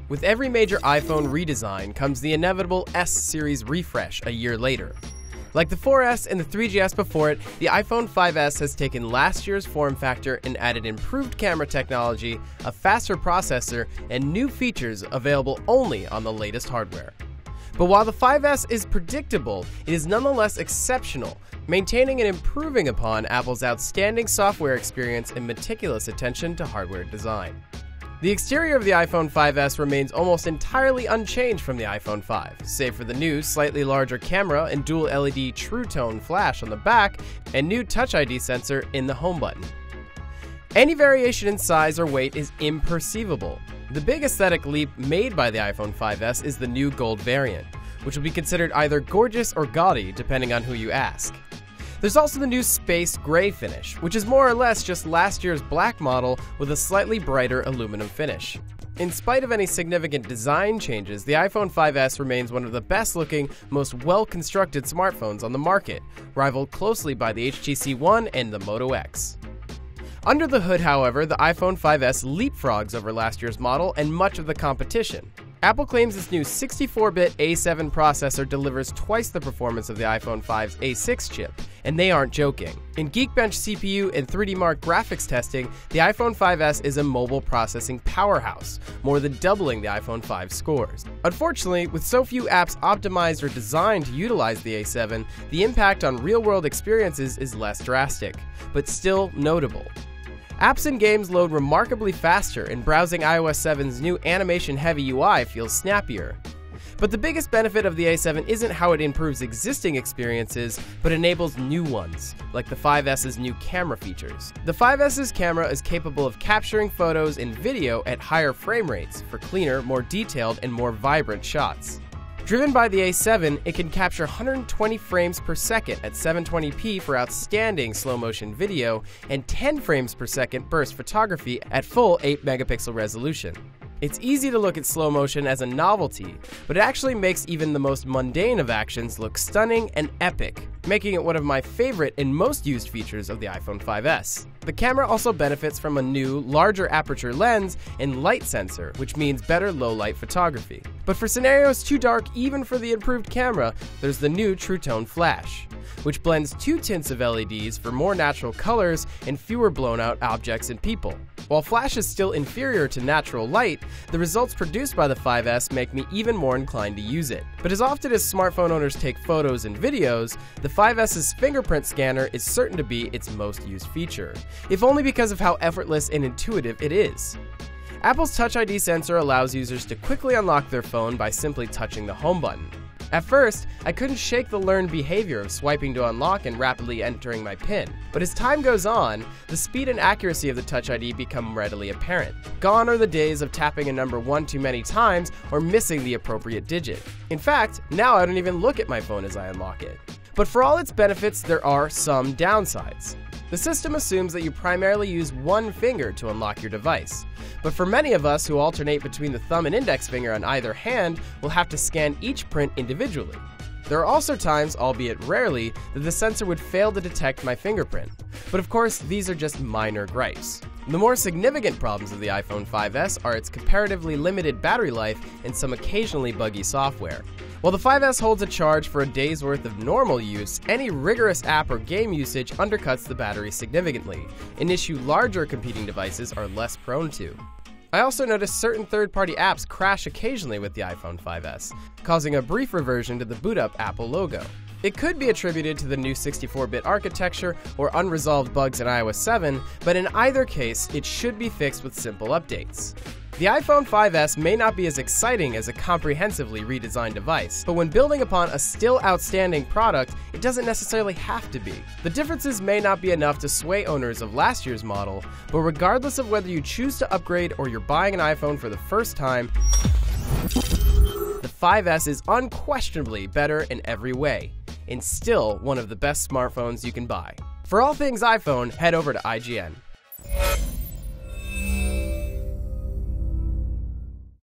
With every major iPhone redesign comes the inevitable S series refresh a year later. Like the 4S and the 3GS before it, the iPhone 5S has taken last year's form factor and added improved camera technology, a faster processor, and new features available only on the latest hardware. But while the 5S is predictable, it is nonetheless exceptional, maintaining and improving upon Apple's outstanding software experience and meticulous attention to hardware design. The exterior of the iPhone 5S remains almost entirely unchanged from the iPhone 5, save for the new, slightly larger camera and dual LED True Tone flash on the back and new Touch ID sensor in the home button. Any variation in size or weight is imperceivable. The big aesthetic leap made by the iPhone 5S is the new gold variant, which will be considered either gorgeous or gaudy depending on who you ask. There's also the new space gray finish, which is more or less just last year's black model with a slightly brighter aluminum finish. In spite of any significant design changes, the iPhone 5S remains one of the best looking, most well-constructed smartphones on the market, rivaled closely by the HTC One and the Moto X. Under the hood, however, the iPhone 5S leapfrogs over last year's model and much of the competition. Apple claims its new 64-bit A7 processor delivers twice the performance of the iPhone 5's A6 chip, and they aren't joking. In Geekbench CPU and 3D Mark graphics testing, the iPhone 5S is a mobile processing powerhouse, more than doubling the iPhone 5 scores. Unfortunately, with so few apps optimized or designed to utilize the A7, the impact on real-world experiences is less drastic, but still notable. Apps and games load remarkably faster, and browsing iOS 7's new animation-heavy UI feels snappier. But the biggest benefit of the A7 isn't how it improves existing experiences, but enables new ones, like the 5S's new camera features. The 5S's camera is capable of capturing photos and video at higher frame rates for cleaner, more detailed, and more vibrant shots. Driven by the A7, it can capture 120 frames per second at 720p for outstanding slow-motion video and 10 frames per second burst photography at full 8-megapixel resolution. It's easy to look at slow motion as a novelty, but it actually makes even the most mundane of actions look stunning and epic, making it one of my favorite and most used features of the iPhone 5S. The camera also benefits from a new, larger aperture lens and light sensor, which means better low-light photography. But for scenarios too dark even for the improved camera, there's the new True Tone flash, which blends two tints of LEDs for more natural colors and fewer blown-out objects and people. While flash is still inferior to natural light, the results produced by the 5S make me even more inclined to use it. But as often as smartphone owners take photos and videos, the 5S's fingerprint scanner is certain to be its most used feature, if only because of how effortless and intuitive it is. Apple's Touch ID sensor allows users to quickly unlock their phone by simply touching the home button. At first, I couldn't shake the learned behavior of swiping to unlock and rapidly entering my PIN, but as time goes on, the speed and accuracy of the Touch ID become readily apparent. Gone are the days of tapping a number one too many times or missing the appropriate digit. In fact, now I don't even look at my phone as I unlock it. But for all its benefits, there are some downsides. The system assumes that you primarily use one finger to unlock your device, but for many of us who alternate between the thumb and index finger on either hand, we'll have to scan each print individually. There are also times, albeit rarely, that the sensor would fail to detect my fingerprint. But of course, these are just minor gripes. The more significant problems of the iPhone 5S are its comparatively limited battery life and some occasionally buggy software. While the 5S holds a charge for a day's worth of normal use, any rigorous app or game usage undercuts the battery significantly, an issue larger competing devices are less prone to. I also noticed certain third-party apps crash occasionally with the iPhone 5S, causing a brief reversion to the boot-up Apple logo. It could be attributed to the new 64-bit architecture or unresolved bugs in iOS 7, but in either case, it should be fixed with simple updates. The iPhone 5S may not be as exciting as a comprehensively redesigned device, but when building upon a still outstanding product, it doesn't necessarily have to be. The differences may not be enough to sway owners of last year's model, but regardless of whether you choose to upgrade or you're buying an iPhone for the first time, the 5S is unquestionably better in every way, and still one of the best smartphones you can buy. For all things iPhone, head over to IGN.